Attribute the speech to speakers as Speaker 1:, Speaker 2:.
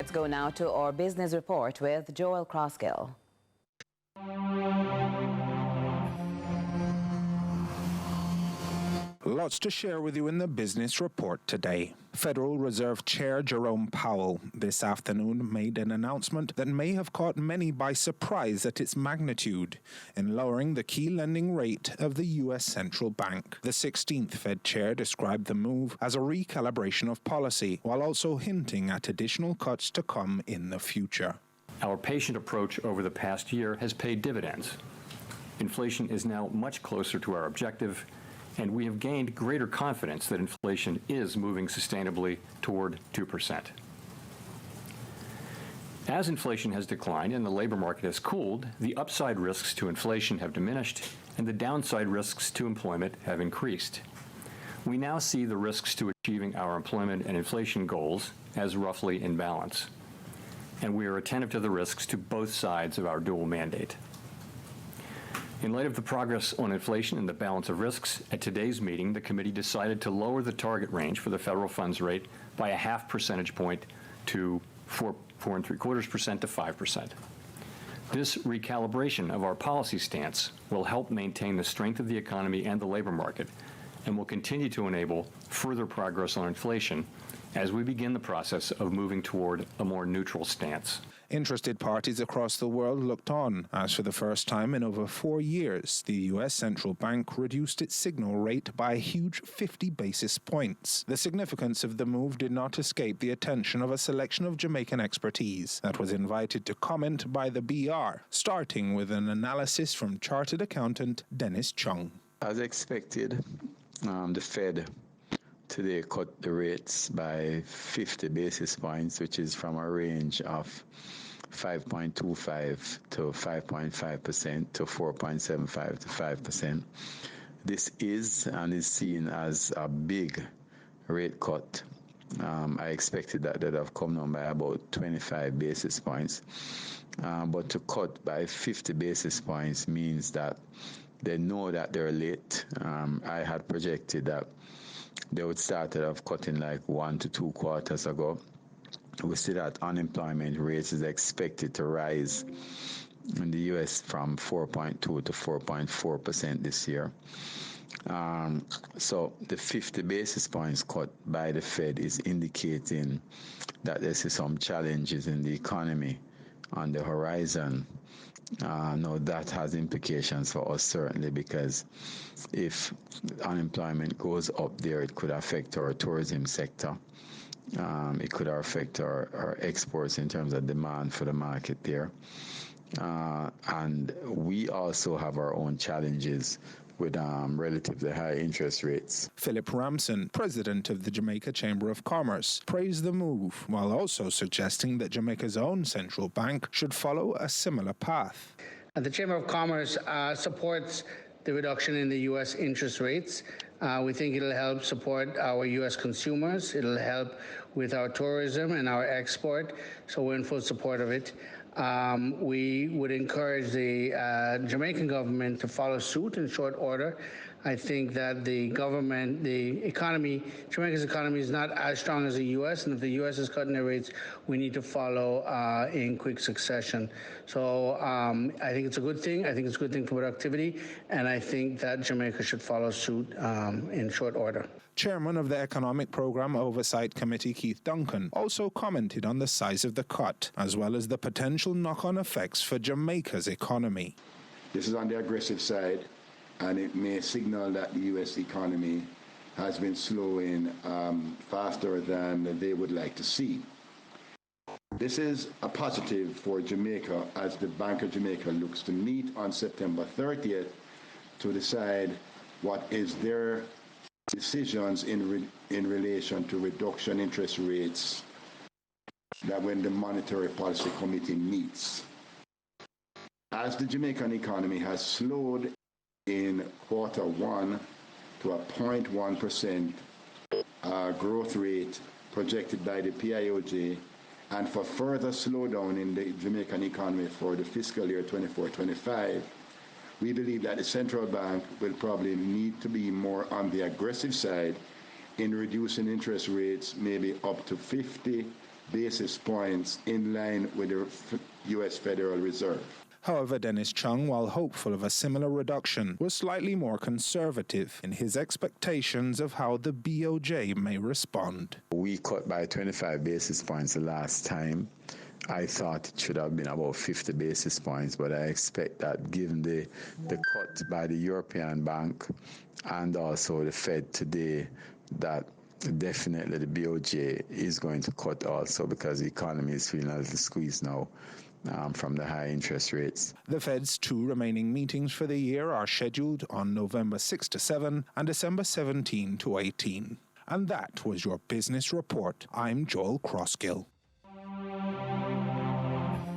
Speaker 1: Let's go now to our business report with Joel Crossgill.
Speaker 2: Lots to share with you in the business report today. Federal Reserve Chair Jerome Powell this afternoon made an announcement that may have caught many by surprise at its magnitude in lowering the key lending rate of the U.S. Central Bank. The 16th Fed Chair described the move as a recalibration of policy, while also hinting at additional cuts to come in the future.
Speaker 3: Our patient approach over the past year has paid dividends. Inflation is now much closer to our objective, and we have gained greater confidence that inflation is moving sustainably toward 2%. As inflation has declined and the labor market has cooled, the upside risks to inflation have diminished and the downside risks to employment have increased. We now see the risks to achieving our employment and inflation goals as roughly in balance, and we are attentive to the risks to both sides of our dual mandate. In light of the progress on inflation and the balance of risks, at today's meeting, the committee decided to lower the target range for the federal funds rate by a half percentage point to 4.75% to 5%. This recalibration of our policy stance will help maintain the strength of the economy and the labor market, and will continue to enable further progress on inflation as we begin the process of moving toward a more neutral stance.
Speaker 2: Interested parties across the world looked on as for the first time in over 4 years, the U.S. Central Bank reduced its signal rate by a huge 50 basis points. The significance of the move did not escape the attention of a selection of Jamaican expertise that was invited to comment by the BR, starting with an analysis from Chartered Accountant Dennis Chung.
Speaker 4: As expected, the Fed today cut the rates by 50 basis points, which is from a range of 5.25 to 5.5% to 4.75 to 5%. This is and is seen as a big rate cut. I expected that would have come down by about 25 basis points. But to cut by 50 basis points means that they know that they're late. I had projected that they would start off cutting like 1 to 2 quarters ago. We see that unemployment rate is expected to rise in the U.S. from 4.2 to 4.4% this year. So the 50 basis points cut by the Fed is indicating that there is some challenges in the economy on the horizon. Now that has implications for us certainly, because if unemployment goes up there, it could affect our tourism sector. It could affect our exports in terms of demand for the market there. And we also have our own challenges with relatively high interest rates.
Speaker 2: Philip Ramson, president of the Jamaica Chamber of Commerce, praised the move while also suggesting that Jamaica's own central bank should follow a similar path.
Speaker 5: The Chamber of Commerce supports the reduction in the U.S. interest rates. We think it'll help support our U.S. consumers. It'll help with our tourism and our export, so we're in full support of it. We would encourage the Jamaican government to follow suit in short order. I think that the government, the economy, Jamaica's economy is not as strong as the U.S., and if the U.S. is cutting their rates, we need to follow in quick succession. So I think it's a good thing. I think it's a good thing for productivity, and I think that Jamaica should follow suit in short order.
Speaker 2: Chairman of the Economic Program Oversight Committee, Keith Duncan, also commented on the size of the cut, as well as the potential knock-on effects for Jamaica's economy.
Speaker 6: This is on the aggressive side, and it may signal that the U.S. economy has been slowing faster than they would like to see. This is a positive for Jamaica as the Bank of Jamaica looks to meet on September 30th to decide what is their decisions in relation to reduction interest rates that when the Monetary Policy Committee meets. As the Jamaican economy has slowed in Q1 to a 0.1% growth rate projected by the PIOJ, and for further slowdown in the Jamaican economy for the fiscal year 24-25, we believe that the central bank will probably need to be more on the aggressive side in reducing interest rates, maybe up to 50 basis points in line with the U.S. Federal Reserve.
Speaker 2: However, Dennis Chung, while hopeful of a similar reduction, was slightly more conservative in his expectations of how the BOJ may respond.
Speaker 4: We cut by 25 basis points the last time. I thought it should have been about 50 basis points, but I expect that given the cut by the European Bank and also the Fed today, that definitely the BOJ is going to cut also because the economy is feeling a little squeezed now from the high interest rates.
Speaker 2: The Fed's 2 remaining meetings for the year are scheduled on November 6 to 7 and December 17 to 18. And that was your Business Report. I'm Joel Crossgill.